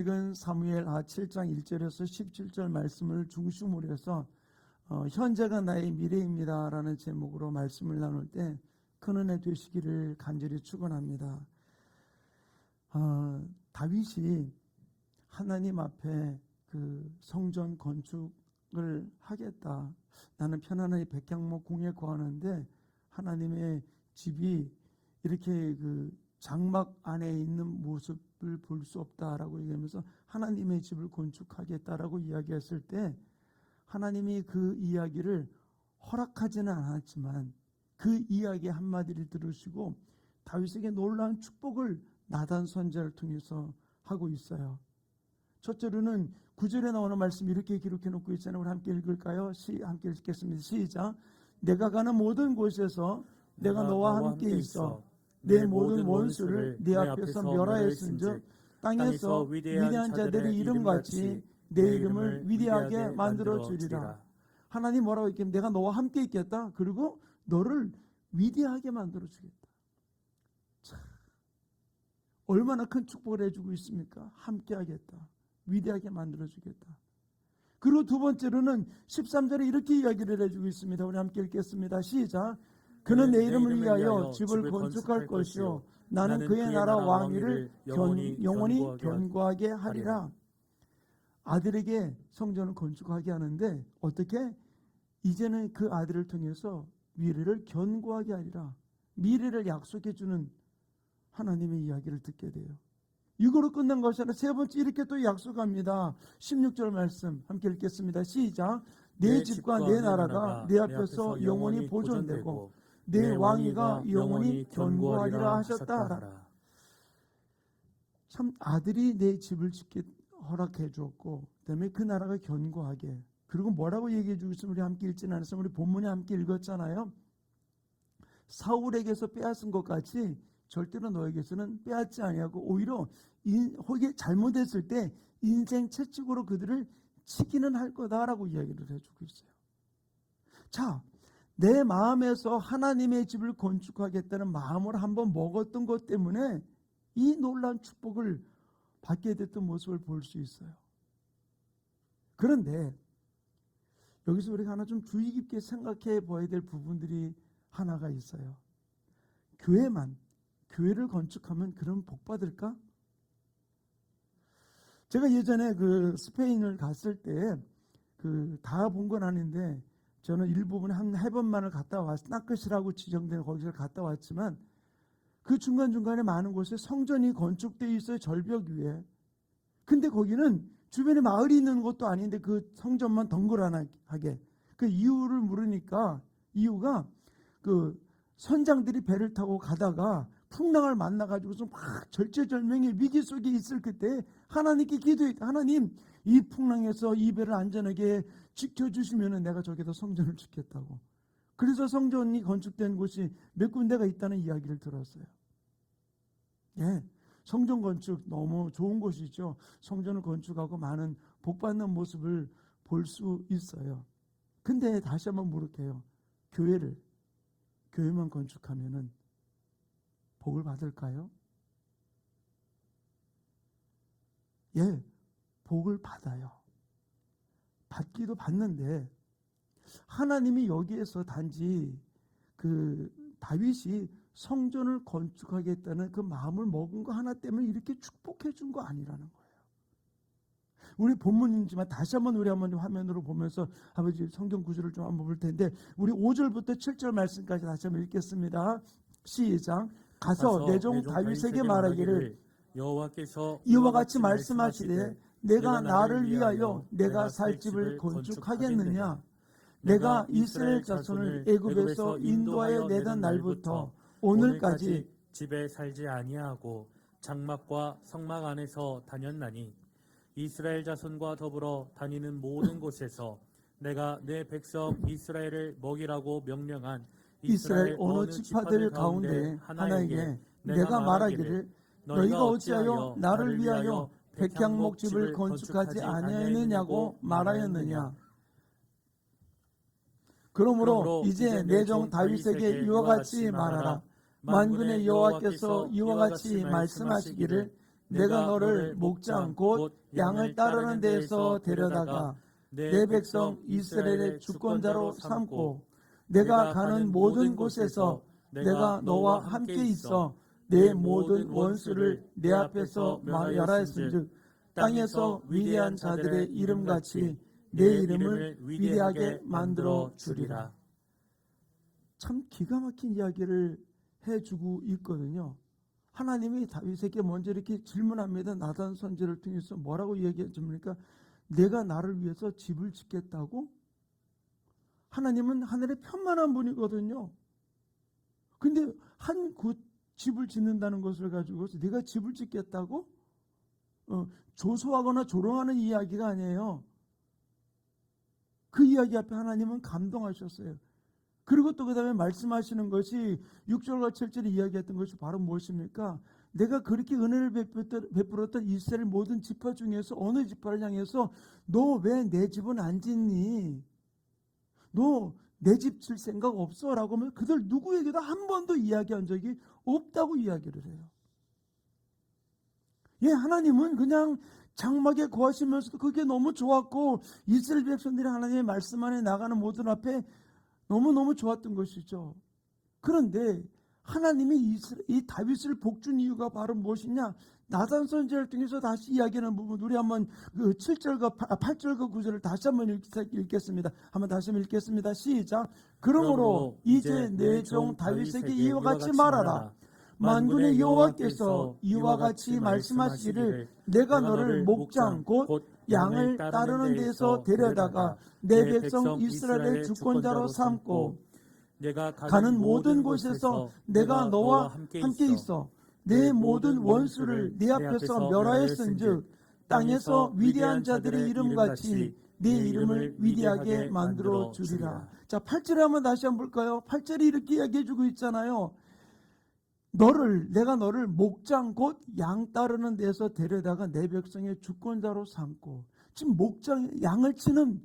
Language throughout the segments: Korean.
이건 사무엘 7장 1절에서 17절 말씀을 중심으로 해서 현재가 나의 미래입니다 라는 제목으로 말씀을 나눌 때 큰 은혜 되시기를 간절히 축원합니다. 다윗이 하나님 앞에 그 성전 건축을 하겠다, 나는 편안하게 백향목 궁에 거하는데 하나님의 집이 이렇게 그 장막 안에 있는 모습을 볼 수 없다라고 얘기하면서 하나님의 집을 건축하겠다라고 이야기했을 때 하나님이 그 이야기를 허락하지는 않았지만 그 이야기 한마디를 들으시고 다윗에게 놀라운 축복을 나단 선지자를 통해서 하고 있어요. 첫째로는 9절에 나오는 말씀 이렇게 기록해 놓고 있잖아요. 우리 함께 읽을까요? 함께 읽겠습니다. 시작. 내가 가는 모든 곳에서 내가 너와 함께 있어 내 모든 원수를 네 앞에서 멸하였은즉 땅에서 위대한 자들의 이름같이 내 이름을 위대하게 만들어 주리라. 하나님 뭐라고 했냐면 내가 너와 함께 있겠다. 그리고 너를 위대하게 만들어 주겠다. 참, 얼마나 큰 축복을 해주고 있습니까? 함께 하겠다. 위대하게 만들어 주겠다. 그리고 두 번째로는 13절에 이렇게 이야기를 해주고 있습니다. 우리 함께 읽겠습니다. 시작. 그는 내 이름을 위하여 집을 건축할 것이요 나는 그의 나라 왕위를 영원히 견고하게 하리라. 아들에게 성전을 건축하게 하는데 어떻게? 이제는 그 아들을 통해서 미래를 견고하게 하리라. 미래를 약속해 주는 하나님의 이야기를 듣게 돼요. 이거로 끝난 것이 아니라 세 번째 이렇게 또 약속합니다. 16절 말씀 함께 읽겠습니다. 시작. 내 집과 내 나라가 내 앞에서 영원히 보존되고 내 왕위가 영원히 견고하리라 하셨다. 참 아들이 내 집을 짓게 허락해 주었고 그다음에 그 나라가 견고하게, 그리고 뭐라고 얘기해 주고 있으면 우리 함께 읽지는 않았으면 우리 본문에 함께 읽었잖아요. 사울에게서 빼앗은 것 같이 절대로 너에게서는 빼앗지 아니하고 오히려 혹이 잘못했을 때 인생 채찍으로 그들을 치기는 할 거다라고 이야기를 해주고 있어요. 자, 내 마음에서 하나님의 집을 건축하겠다는 마음을 한번 먹었던 것 때문에 이 놀라운 축복을 받게 됐던 모습을 볼 수 있어요. 그런데 여기서 우리가 하나 좀 주의 깊게 생각해 봐야 될 부분들이 하나가 있어요. 교회를 건축하면 그럼 복 받을까? 제가 예전에 그 스페인을 갔을 때 다 본 건 아닌데 저는 일부분에 한 3번만을 갔다 왔어요. 나끝이라고 지정된 거기서 갔다 왔지만 그 중간중간에 많은 곳에 성전이 건축되어 있어요. 절벽 위에. 근데 거기는 주변에 마을이 있는 것도 아닌데 그 성전만 덩그러나게. 그 이유를 물으니까 이유가 그 선장들이 배를 타고 가다가 풍랑을 만나가지고서 막 절체절명의 위기 속에 있을 그때 하나님께 기도했다. 하나님, 이 풍랑에서 이 배를 안전하게 지켜주시면 내가 저기다 성전을 짓겠다고. 그래서 성전이 건축된 곳이 몇 군데가 있다는 이야기를 들었어요. 예, 성전 건축 너무 좋은 곳이죠. 성전을 건축하고 많은 복받는 모습을 볼 수 있어요. 근데 다시 한번 물을게요. 교회만 건축하면은 복을 받을까요? 예, 복을 받아요. 받기도 받는데 하나님이 여기에서 단지 그 다윗이 성전을 건축하겠다는 그 마음을 먹은 거 하나 때문에 이렇게 축복해 준 거 아니라는 거예요. 우리 본문이지만 다시 한번 우리 한번 화면으로 보면서 아버지 성경 구절을 좀 한번 볼 텐데 우리 5절부터 7절 말씀까지 다시 한번 읽겠습니다. 시작. 가서 내 종 다윗에게 말하기를 여호와께서 이와 같이 말씀하시되 내가 나를 위하여 내가 살 집을 건축하겠느냐. 내가 이스라엘 자손을 애굽에서 인도하여 내던 날부터 오늘까지 집에 살지 아니하고 장막과 성막 안에서 다녔나니 이스라엘 자손과 더불어 다니는 모든 곳에서 내가 내 백성 이스라엘을 먹이라고 명령한 이스라엘 어느 지파들 가운데 하나에게 내가 말하기를 너희가 어찌하여 나를 위하여 백향목 집을 건축하지 아니하였느냐고 말하였느냐. 그러므로 이제 내 종 다윗에게 이와 같이 말하라. 만군의 여호와께서 이와 같이 말씀하시기를 내가 너를 목장 곧 양을 따르는 데에서 데려다가 내 백성 이스라엘의 주권자로 삼고 내가 가는 모든 곳에서 내가 너와 함께 있어 내 모든 원수를 내 앞에서 멸하였은즉 땅에서 위대한 자들의 이름같이 내 이름을 위대하게 만들어 주리라. 참 기가 막힌 이야기를 해주고 있거든요. 하나님이 다윗에게 먼저 이렇게 질문합니다. 나단 선지를 통해서 뭐라고 얘기해 줍니까? 내가 나를 위해서 집을 짓겠다고? 하나님은 하늘의 편만한 분이거든요. 근데 한 곳 집을 짓는다는 것을 가지고 네가 집을 짓겠다고? 조소하거나 조롱하는 이야기가 아니에요. 그 이야기 앞에 하나님은 감동하셨어요. 그리고 또 그 다음에 말씀하시는 것이 6절과 7절에 이야기했던 것이 바로 무엇입니까? 내가 그렇게 은혜를 베풀었던 이스라엘 모든 지파 중에서 어느 지파를 향해서 너 왜 내 집은 안 짓니? 너 내 집 질 생각 없어? 라고 하면 그들 누구에게도 한 번도 이야기한 적이 없다고 이야기를 해요. 예, 하나님은 그냥 장막에 거하시면서도 그게 너무 좋았고 이스라엘 백성들이 하나님의 말씀 안에 나가는 모든 앞에 너무너무 좋았던 것이죠. 그런데 하나님이 이 다윗을 복준 이유가 바로 무엇이냐? 나단 선지자를 통해서 다시 이야기하는 부분, 우리 한번 그 7절과 8절과 9절을 다시 한번 읽겠습니다. 한번 다시 한번 읽겠습니다. 시작. 그러므로 이제 내 종 다윗에게 이와 같이 말하라. 만군의 여호와께서 이와 같이 말씀하시기를 내가 너를 목장 곧 양을 따르는 데에서 데려다가 내 백성 이스라엘의 주권자로 삼고 내가 가는 모든 곳에서 내가 너와 함께 있어 내 모든 원수를 네 앞에서 멸하였은즉 땅에서 위대한 자들의 이름같이 네 이름을 위대하게 만들어 주리라. 자, 8절에 한번 다시 한번 볼까요? 8절이 이렇게 이야기해 주고 있잖아요. 내가 너를 목장 곧 양 따르는 데서 데려다가 내 백성의 주권자로 삼고, 지금 양을 치는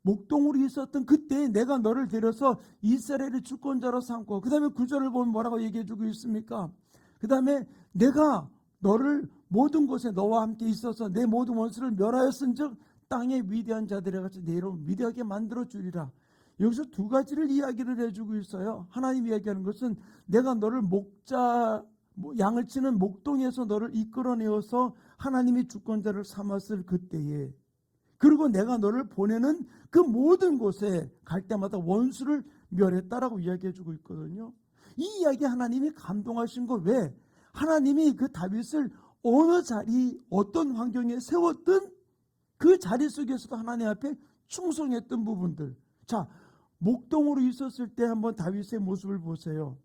목동으로 있었던 그때 내가 너를 데려서 이스라엘의 주권자로 삼고, 그 다음에 9절을 보면 뭐라고 얘기해 주고 있습니까? 그 다음에 내가 너를 모든 곳에 너와 함께 있어서 내 모든 원수를 멸하였은즉 땅의 위대한 자들에 같이 내 이름을 위대하게 만들어 주리라. 여기서 두 가지를 이야기를 해주고 있어요. 하나님 이야기하는 것은 내가 너를 양을 치는 목동에서 너를 이끌어내어서 하나님이 주권자를 삼았을 그때에, 그리고 내가 너를 보내는 그 모든 곳에 갈 때마다 원수를 멸했다라고 이야기해주고 있거든요. 이 이야기 하나님이 감동하신 거 왜? 하나님이 그 다윗을 어느 자리 어떤 환경에 세웠든 그 자리 속에서도 하나님 앞에 충성했던 부분들. 자, 목동으로 있었을 때 한번 다윗의 모습을 보세요.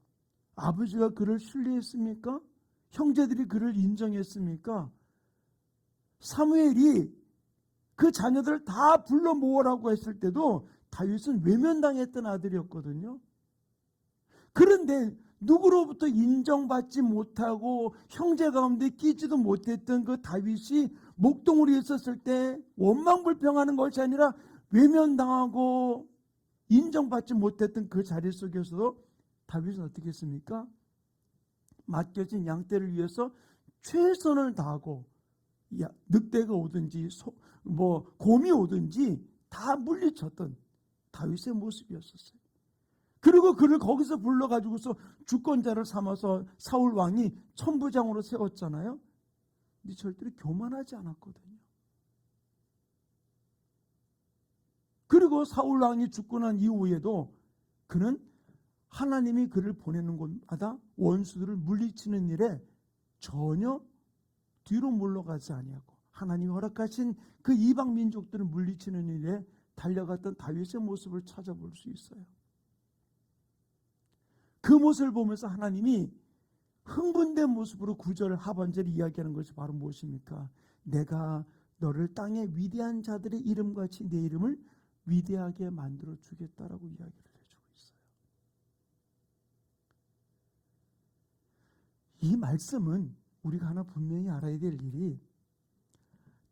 아버지가 그를 신뢰했습니까? 형제들이 그를 인정했습니까? 사무엘이 그 자녀들을 다 불러 모으라고 했을 때도 다윗은 외면당했던 아들이었거든요. 그런데 누구로부터 인정받지 못하고 형제 가운데 끼지도 못했던 그 다윗이 목동으로 있었을 때 원망불평하는 것이 아니라 외면당하고 인정받지 못했던 그 자리 속에서도 다윗은 어떻게 했습니까? 맡겨진 양떼를 위해서 최선을 다하고 늑대가 오든지 곰이 오든지 다 물리쳤던 다윗의 모습이었었어요. 그리고 그를 거기서 불러가지고서 주권자를 삼아서 사울 왕이 천부장으로 세웠잖아요. 근데 절대로 교만하지 않았거든요. 그리고 사울 왕이 죽고 난 이후에도 그는 하나님이 그를 보내는 곳마다 원수들을 물리치는 일에 전혀 뒤로 물러가지 아니하고 하나님이 허락하신 그 이방 민족들을 물리치는 일에 달려갔던 다윗의 모습을 찾아볼 수 있어요. 그 모습을 보면서 하나님이 흥분된 모습으로 9절 하반절에 이야기하는 것이 바로 무엇입니까? 내가 너를 땅의 위대한 자들의 이름같이 내 이름을 위대하게 만들어 주겠다라고 이야기를 해주고 있어요. 이 말씀은 우리가 하나 분명히 알아야 될 일이,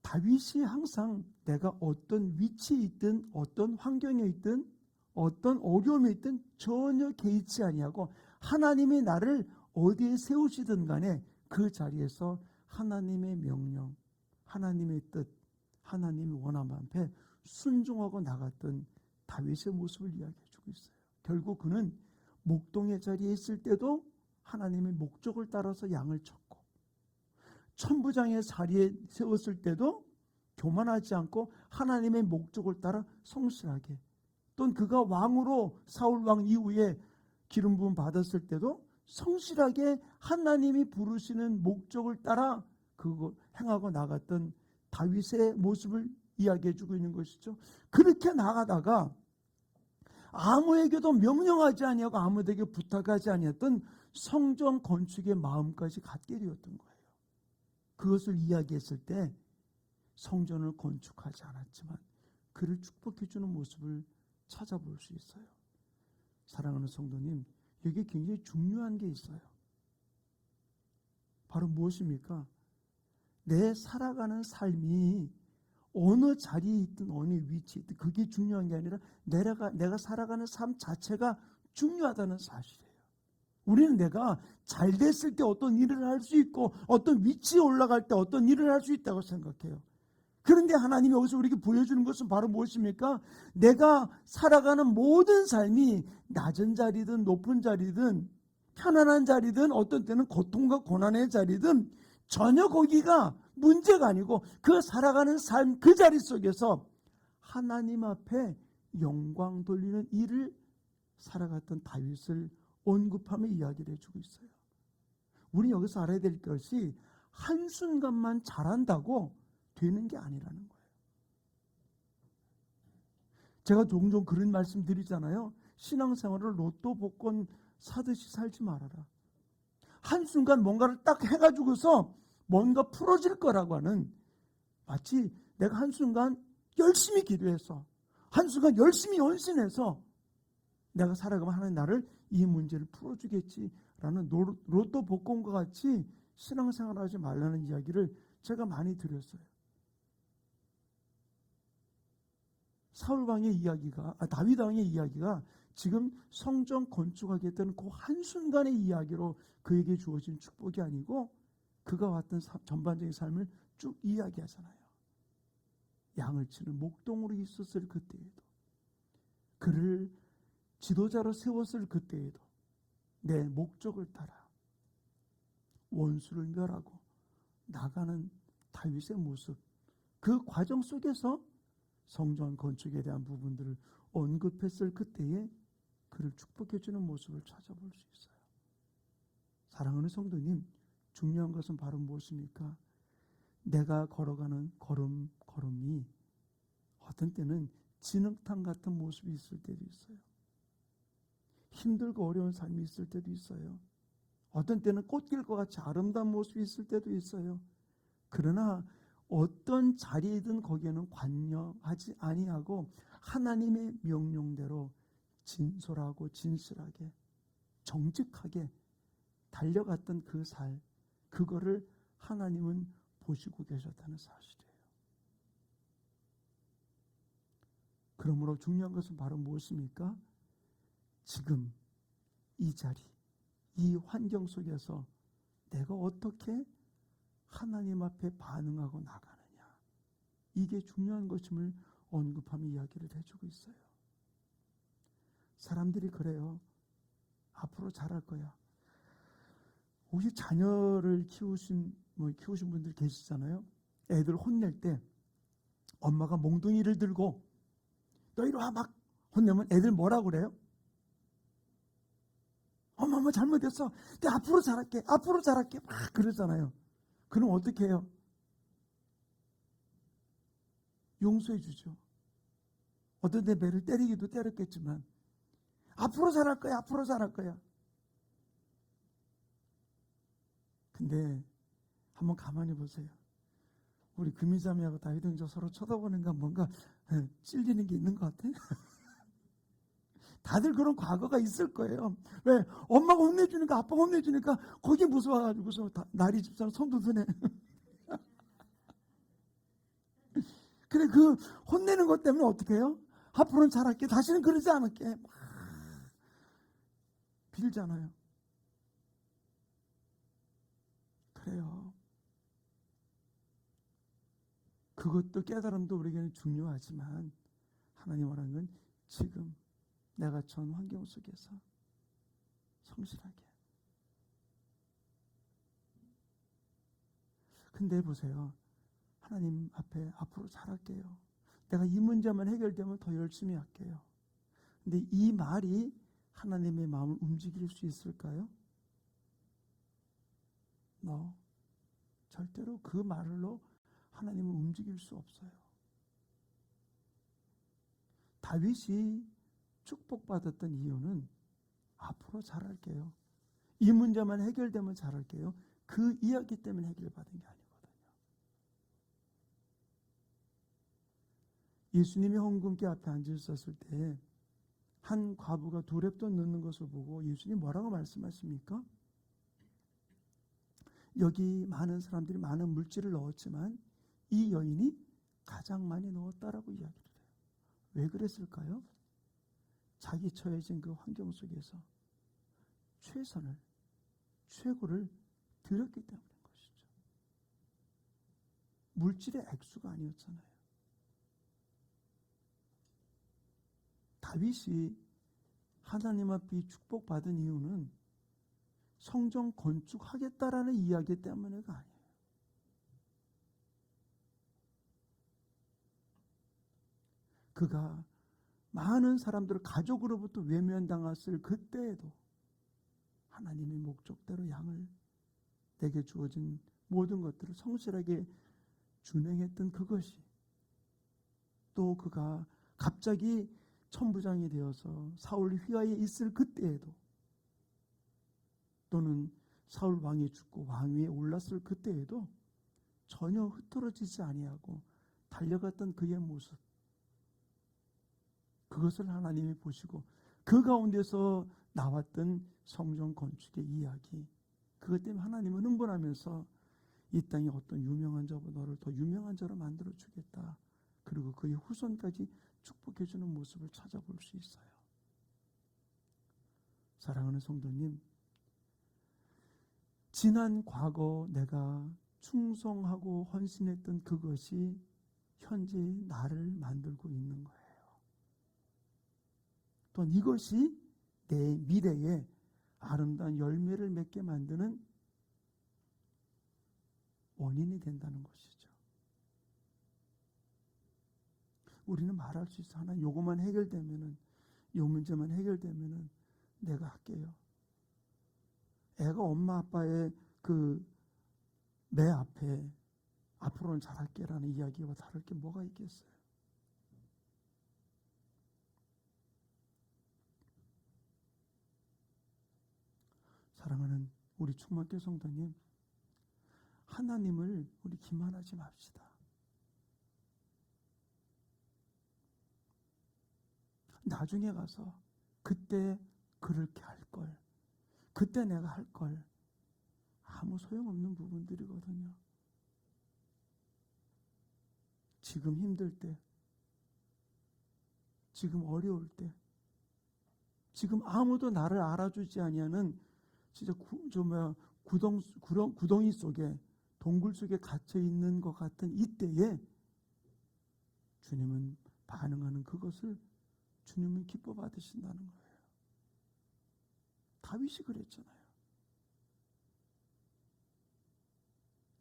다윗이 항상 내가 어떤 위치에 있든 어떤 환경에 있든 어떤 어려움에 있든 전혀 개의치 아니하고 하나님이 나를 어디에 세우시든 간에 그 자리에서 하나님의 명령, 하나님의 뜻, 하나님의 원함 앞에 순종하고 나갔던 다윗의 모습을 이야기해주고 있어요. 결국 그는 목동의 자리에 있을 때도 하나님의 목적을 따라서 양을 쳤고, 천부장의 자리에 세웠을 때도 교만하지 않고 하나님의 목적을 따라 성실하게, 또는 그가 왕으로 사울 왕 이후에 기름 부음 받았을 때도 성실하게 하나님이 부르시는 목적을 따라 그거 행하고 나갔던 다윗의 모습을 이야기해주고 있는 것이죠. 그렇게 나가다가 아무에게도 명령하지 아니하고 아무에게 부탁하지 아니했던 성전 건축의 마음까지 갖게 되었던 거예요. 그것을 이야기했을 때 성전을 건축하지 않았지만 그를 축복해 주는 모습을 찾아볼 수 있어요. 사랑하는 성도님, 여기 굉장히 중요한 게 있어요. 바로 무엇입니까? 내 살아가는 삶이 어느 자리에 있든 어느 위치에 있든 그게 중요한 게 아니라 내가 살아가는 삶 자체가 중요하다는 사실이에요. 우리는 내가 잘 됐을 때 어떤 일을 할 수 있고 어떤 위치에 올라갈 때 어떤 일을 할 수 있다고 생각해요. 그런데 하나님이 여기서 우리에게 보여주는 것은 바로 무엇입니까? 내가 살아가는 모든 삶이 낮은 자리든 높은 자리든 편안한 자리든 어떤 때는 고통과 고난의 자리든 전혀 거기가 문제가 아니고 그 살아가는 삶 그 자리 속에서 하나님 앞에 영광 돌리는 일을 살아갔던 다윗을 언급하며 이야기를 해주고 있어요. 우리 여기서 알아야 될 것이 한순간만 잘한다고 되는 게 아니라는 거예요. 제가 종종 그런 말씀 드리잖아요. 신앙생활을 로또 복권 사듯이 살지 말아라. 한순간 뭔가를 딱 해가지고서 뭔가 풀어질 거라고 하는, 마치 내가 한순간 열심히 기도해서 한순간 열심히 헌신해서 내가 살아가면 하나님 나를 이 문제를 풀어주겠지라는 로또 복권과 같이 신앙생활을 하지 말라는 이야기를 제가 많이 드렸어요. 사울왕의 이야기가, 다윗 왕의 이야기가 지금 성전 건축하겠다는 그 한순간의 이야기로 그에게 주어진 축복이 아니고 그가 왔던 전반적인 삶을 쭉 이야기하잖아요. 양을 치는 목동으로 있었을 그때에도, 그를 지도자로 세웠을 그때에도 내 목적을 따라 원수를 멸하고 나가는 다윗의 모습, 그 과정 속에서 성전 건축에 대한 부분들을 언급했을 그때에 그를 축복해 주는 모습을 찾아볼 수 있어요. 사랑하는 성도님, 중요한 것은 바로 무엇입니까? 내가 걸어가는 걸음이 어떤 때는 진흙탕 같은 모습이 있을 때도 있어요. 힘들고 어려운 삶이 있을 때도 있어요. 어떤 때는 꽃길과 같이 아름다운 모습이 있을 때도 있어요. 그러나 어떤 자리이든 거기에는 관여하지 아니하고 하나님의 명령대로 진솔하고 진실하게 정직하게 달려갔던 그 삶, 그거를 하나님은 보시고 계셨다는 사실이에요. 그러므로 중요한 것은 바로 무엇입니까? 지금 이 자리, 이 환경 속에서 내가 어떻게 하나님 앞에 반응하고 나가느냐, 이게 중요한 것임을 언급하며 이야기를 해주고 있어요. 사람들이 그래요. 앞으로 잘할 거야. 혹시 자녀를 키우신 분들 계시잖아요. 애들 혼낼 때 엄마가 몽둥이를 들고 너 이리 와 막 혼내면 애들 뭐라고 그래요? 엄마 잘못했어. 내가 앞으로 잘할게 막 그러잖아요. 그럼 어떻게 해요? 용서해 주죠. 어떤 때 매를 때리기도 때렸겠지만 앞으로 잘할 거야. 근데 한번 가만히 보세요. 우리 금이자매하고 다윗 형제 서로 쳐다보는가 뭔가 찔리는 게 있는 것 같아. 다들 그런 과거가 있을 거예요. 왜? 엄마가 혼내주니까, 아빠가 혼내주니까 거기 무서워가지고서 나리 집사람 손도 드네. 그래, 그 혼내는 것 때문에 어떻게 해요? 앞으로는 잘할게, 다시는 그러지 않을게 막 빌잖아요. 그래요. 그것도 깨달음도 우리에게는 중요하지만 하나님 원하는 건 지금 내가 처한 환경 속에서 성실하게. 근데 보세요. 하나님 앞에 앞으로 잘할게요. 내가 이 문제만 해결되면 더 열심히 할게요. 근데 이 말이 하나님의 마음을 움직일 수 있을까요? No. 절대로 그 말로 하나님을 움직일 수 없어요. 다윗이 축복받았던 이유는 앞으로 잘할게요. 이 문제만 해결되면 잘할게요. 그 이야기 때문에 해결받은 게 아니거든요. 예수님이 헌금기 앞에 앉아 있었을 때 한 과부가 두 랩돈 넣는 것을 보고 예수님 뭐라고 말씀하십니까? 여기 많은 사람들이 많은 물질을 넣었지만 이 여인이 가장 많이 넣었다라고 이야기를 해요. 왜 그랬을까요? 자기 처해진 그 환경 속에서 최선을, 최고를 드렸기 때문인 것이죠. 물질의 액수가 아니었잖아요. 다윗이 하나님 앞에 축복받은 이유는 성전 건축하겠다라는 이야기 때문에가 아니에요. 그가 많은 사람들을 가족으로부터 외면당했을 그때에도 하나님의 목적대로 양을 내게 주어진 모든 것들을 성실하게 준행했던 그것이, 또 그가 갑자기 천부장이 되어서 사울 휘하에 있을 그때에도, 또는 사울 왕이 죽고 왕위에 올랐을 그때에도 전혀 흐트러지지 아니하고 달려갔던 그의 모습, 그것을 하나님이 보시고 그 가운데서 나왔던 성전 건축의 이야기, 그것 때문에 하나님은 흥분하면서 이 땅에 어떤 유명한 자보다 너를 더 유명한 자로 만들어 주겠다. 그리고 그의 후손까지 축복해 주는 모습을 찾아볼 수 있어요. 사랑하는 성도님, 지난 과거 내가 충성하고 헌신했던 그것이 현재 나를 만들고 있는 거예요. 또한 이것이 내 미래에 아름다운 열매를 맺게 만드는 원인이 된다는 것이죠. 우리는 말할 수 있어. 하나님 요것만 해결되면은, 요 문제만 해결되면은 내가 할게요. 애가 엄마 아빠의 그 내 앞에 앞으로는 잘할게라는 이야기와 다를 게 뭐가 있겠어요? 사랑하는 우리 충만교 성도님, 하나님을 우리 기만하지 맙시다. 나중에 가서 그때 그렇게 할 걸, 그때 내가 할 걸, 아무 소용없는 부분들이거든요. 지금 힘들 때, 지금 어려울 때, 지금 아무도 나를 알아주지 아니하는 진짜 구덩이 속에, 동굴 속에 갇혀 있는 것 같은 이때에 주님은 반응하는 그것을 주님은 기뻐 받으신다는 거예요. 다윗이 그랬잖아요.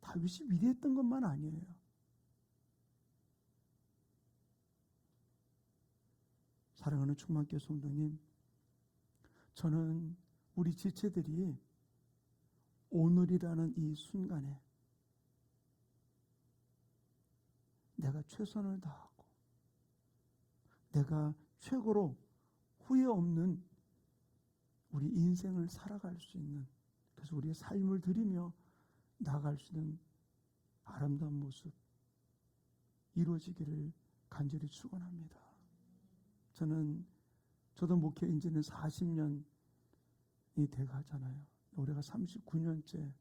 다윗이 위대했던 것만 아니에요. 사랑하는 충만교 성도님, 저는 우리 지체들이 오늘이라는 이 순간에 내가 최선을 다하고 내가 최고로 후회 없는 우리 인생을 살아갈 수 있는, 그래서 우리의 삶을 드리며 나아갈 수 있는 아름다운 모습 이루어지기를 간절히 축원합니다. 저도 목회인 지는 40년이 돼가잖아요. 올해가 39년째.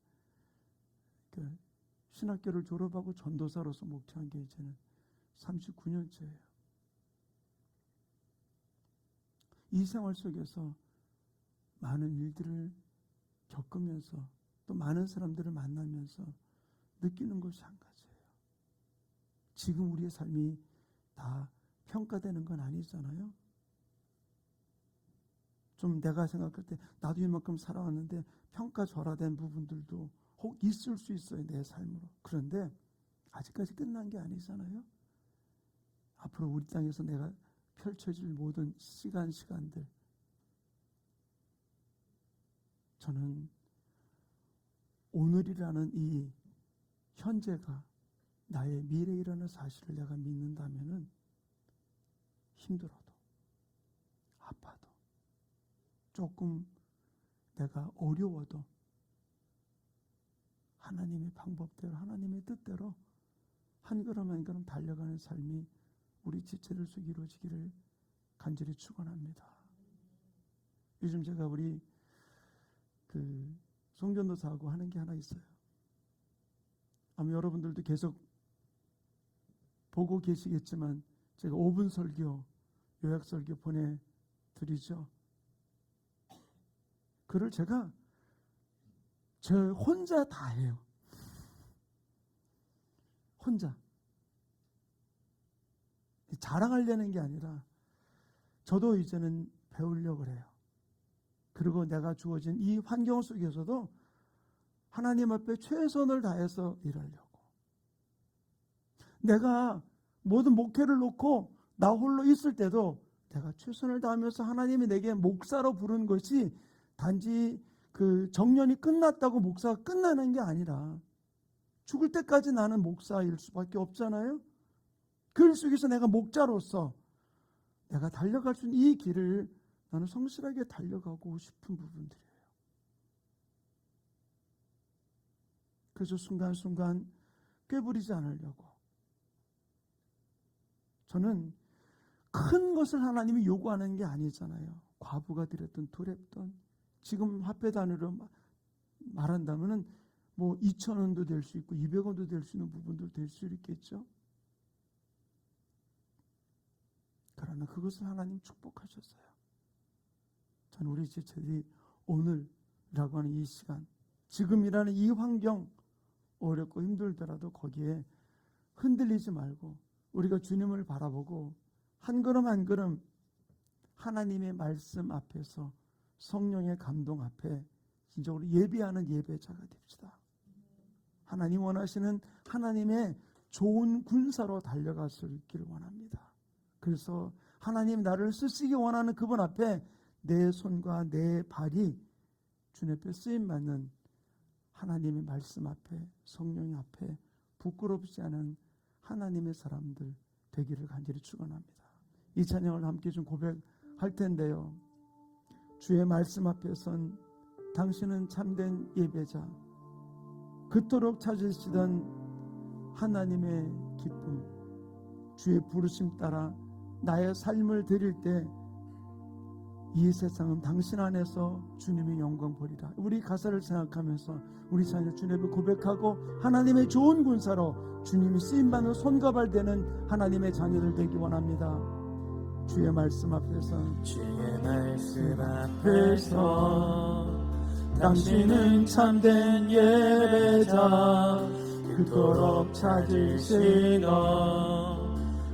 신학교를 졸업하고 전도사로서 목회한 게 이제는 39년째예요. 이 생활 속에서 많은 일들을 겪으면서 또 많은 사람들을 만나면서 느끼는 것이 한 가지예요. 지금 우리의 삶이 다 평가되는 건 아니잖아요. 좀 내가 생각할 때 나도 이만큼 살아왔는데 평가절하된 부분들도 혹 있을 수 있어요, 내 삶으로. 그런데 아직까지 끝난 게 아니잖아요. 앞으로 우리 땅에서 내가 펼쳐질 모든 시간들, 저는 오늘이라는 이 현재가 나의 미래이라는 사실을 내가 믿는다면은 힘들어도 아파도 조금 내가 어려워도 하나님의 방법대로, 하나님의 뜻대로 한 걸음 한 걸음 달려가는 삶이 우리 지체들 속에 이루어지기를 간절히 축원합니다. 요즘 제가 우리 송전도사하고 하는 게 하나 있어요. 아마 여러분들도 계속 보고 계시겠지만 제가 5분 설교, 요약 설교 보내드리죠. 그걸 제가 저 혼자 다 해요. 혼자. 자랑하려는 게 아니라 저도 이제는 배우려고 해요. 그리고 내가 주어진 이 환경 속에서도 하나님 앞에 최선을 다해서 일하려고. 내가 모든 목회를 놓고 나 홀로 있을 때도 내가 최선을 다하면서 하나님이 내게 목사로 부른 것이 단지 정년이 끝났다고 목사가 끝나는 게 아니라 죽을 때까지 나는 목사일 수밖에 없잖아요. 그 속에서 내가 목자로서 내가 달려갈 수 있는 이 길을 나는 성실하게 달려가고 싶은 부분들이에요. 그래서 순간순간 꾀부리지 않으려고. 저는 큰 것을 하나님이 요구하는 게 아니잖아요. 과부가 드렸던 두렵던, 지금 화폐 단위로 말한다면은 뭐 2,000원도 될 수 있고 200원도 될 수 있는 부분도 될 수 있겠죠. 그러나 그것을 하나님 축복하셨어요. 저는 우리 지체들이 오늘이라고 하는 이 시간, 지금이라는 이 환경, 어렵고 힘들더라도 거기에 흔들리지 말고 우리가 주님을 바라보고 한 걸음 한 걸음 하나님의 말씀 앞에서 성령의 감동 앞에 진정으로 예배하는 예배자가 됩시다. 하나님 원하시는 하나님의 좋은 군사로 달려갈 수 있기를 원합니다. 그래서 하나님 나를 쓰시기 원하는 그분 앞에 내 손과 내 발이 주님 앞에 쓰임받는 하나님의 말씀 앞에, 성령의 앞에 부끄럽지 않은 하나님의 사람들 되기를 간절히 축원합니다. 이 찬양을 함께 좀 고백할 텐데요. 주의 말씀 앞에 선 당신은 참된 예배자, 그토록 찾으시던 하나님의 기쁨, 주의 부르심 따라 나의 삶을 드릴 때 이 세상은 당신 안에서 주님의 영광 보리라. 우리 가사를 생각하면서 우리 자녀 주님을 고백하고 하나님의 좋은 군사로 주님이 쓰임받는 손과 발 되는 하나님의 자녀들 되기 원합니다. 주의 말씀 앞에서, 주의 말씀 앞에서 당신은 참된 예배자, 그토록 찾으시던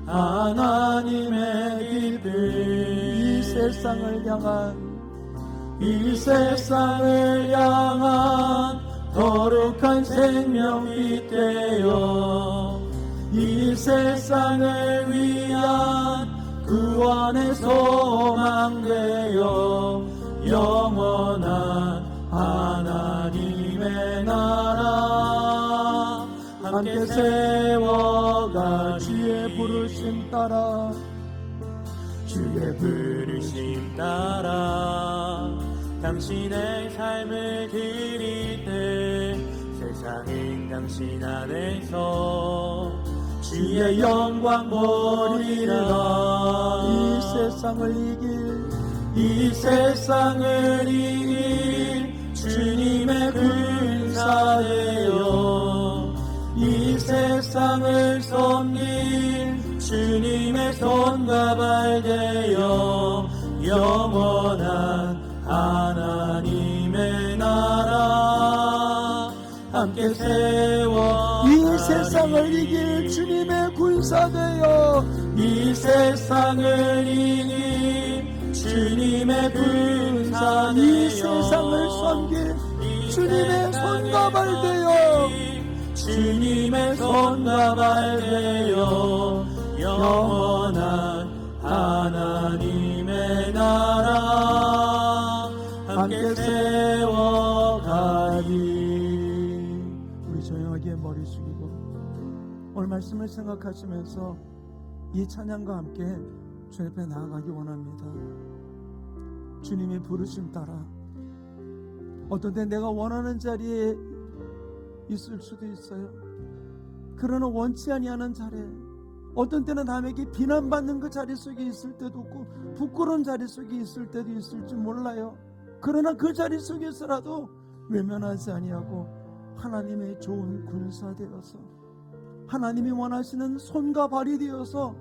하나님의 기쁨, 이 세상을 향한 거룩한 생명빛 되어 이 세상을 위한 구원의 소망 되어 영원한 하나님의 나라 함께 세워가 주의 부르심 따라, 주의 부르심 따라 당신의 삶을 드릴 때 세상은 당신 안에서 주의 영광 보리라. 이 세상을 이길 주님의 군사예요. 이 세상을 섬길 주님의 손과 발 되어 영원한 하나님의 나라 함께 세워 이 세상을 이길 주님의 군사 되어 이 세상을 이길 주님의 군사 되어 이 세상을 섬길 주님의 손과 발 되어 주님의 손과 발 되어 영원한 하나님의 나라 함께 세워가리. 우리 조용하게 머리 숙이고 오늘 말씀을 생각하시면서 이 찬양과 함께 주 앞에 나아가기 원합니다. 주님의 부르심 따라 어떤 때 내가 원하는 자리에 있을 수도 있어요. 그러나 원치 아니하는 자리에, 어떤 때는 남에게 비난받는 그 자리 속에 있을 때도 있고 부끄러운 자리 속에 있을 때도 있을지 몰라요. 그러나 그 자리 속에서라도 외면하지 아니하고 하나님의 좋은 군사 되어서 하나님이 원하시는 손과 발이 되어서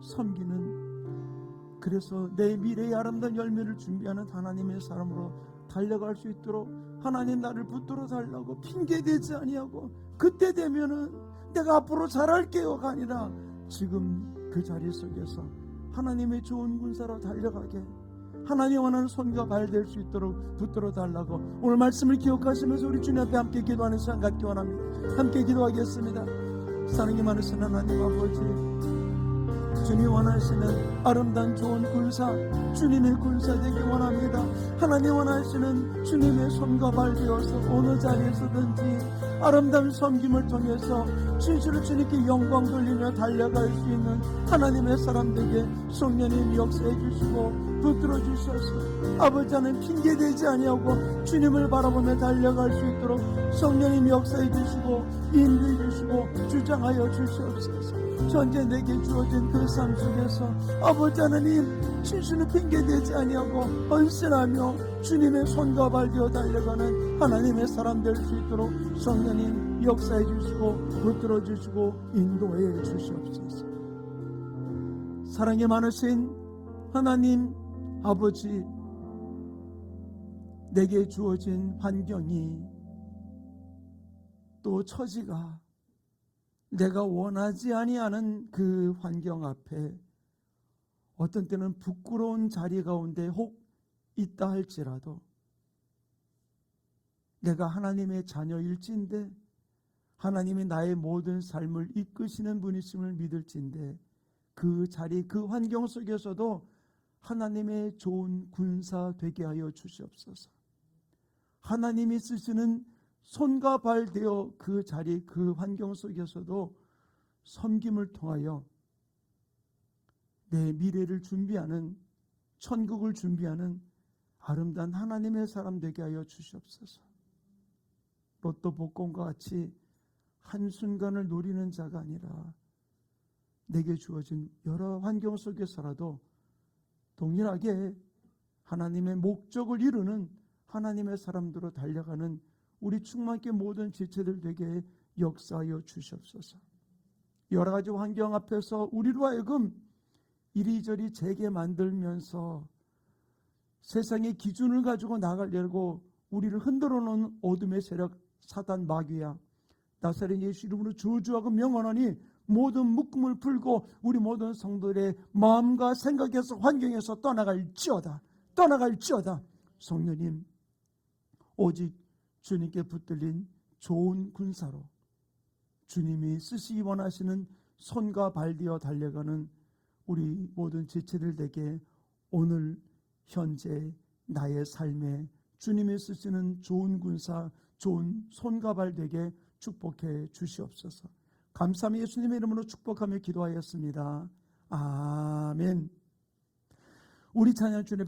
섬기는, 그래서 내 미래의 아름다운 열매를 준비하는 하나님의 사람으로 달려갈 수 있도록 하나님 나를 붙들어 달라고 핑계대지 아니하고, 그때 되면은 내가 앞으로 잘할게요가 아니라 지금 그 자리 속에서 하나님의 좋은 군사로 달려가게 하나님 원하는 손과 발 될 수 있도록 붙들어 달라고 오늘 말씀을 기억하시면서 우리 주님 앞에 함께 기도하는 시간 갖기 원합니다. 함께 기도하겠습니다. 사랑이 많으신 하나님 아버지, 주님이 원하시는 아름다운 좋은 군사, 주님의 군사 되기 원합니다. 하나님 원하시는 주님의 손과 발 되어서 어느 자리에서든지 아름다운 섬김을 통해서 진실로 주님께 영광 돌리며 달려갈 수 있는 하나님의 사람들에게 성령님 역사해 주시고 붙들어 주셔서 아버지 하나님 핑계대지 아니하고 주님을 바라보며 달려갈 수 있도록 성령님 역사해 주시고 인도해 주시고 주장하여 주시옵소서. 현재 내게 주어진 그 삶 속에서 아버지 하나님 진실로 핑계대지 아니하고 헌신하며 주님의 손과 발 되어 달려가는 하나님의 사람 될 수 있도록 성령님 역사해 주시고 붙들어 주시고 인도해 주시옵소서. 사랑이 많으신 하나님 아버지, 내게 주어진 환경이 또 처지가 내가 원하지 아니하는 그 환경 앞에 어떤 때는 부끄러운 자리 가운데 혹 있다 할지라도 내가 하나님의 자녀일진데 하나님이 나의 모든 삶을 이끄시는 분이심을 믿을진데 그 자리 그 환경 속에서도 하나님의 좋은 군사 되게 하여 주시옵소서. 하나님이 쓰시는 손과 발 되어 그 자리 그 환경 속에서도 섬김을 통하여 내 미래를 준비하는, 천국을 준비하는 아름다운 하나님의 사람 되게 하여 주시옵소서. 로또 복권과 같이 한순간을 노리는 자가 아니라 내게 주어진 여러 환경 속에서라도 동일하게 하나님의 목적을 이루는 하나님의 사람들로 달려가는 우리 충만케 모든 지체들 되게 역사하여 주시옵소서. 여러 가지 환경 앞에서 우리로 하여금 이리저리 재게 만들면서 세상의 기준을 가지고 나가려고 우리를 흔들어 놓은 어둠의 세력 사단 마귀야, 나사렛 예수 이름으로 저주하고 명언하니 모든 묶음을 풀고 우리 모든 성도들의 마음과 생각에서 환경에서 떠나갈지어다. 성령님, 오직 주님께 붙들린 좋은 군사로 주님이 쓰시기 원하시는 손과 발 되어 달려가는 우리 모든 지체들에게 오늘 현재 나의 삶에 주님이 쓰시는 좋은 군사, 좋은 손과 발 되게 축복해 주시옵소서. 감사함이 예수님의 이름으로 축복하며 기도하였습니다. 아멘. 우리 찬양 주님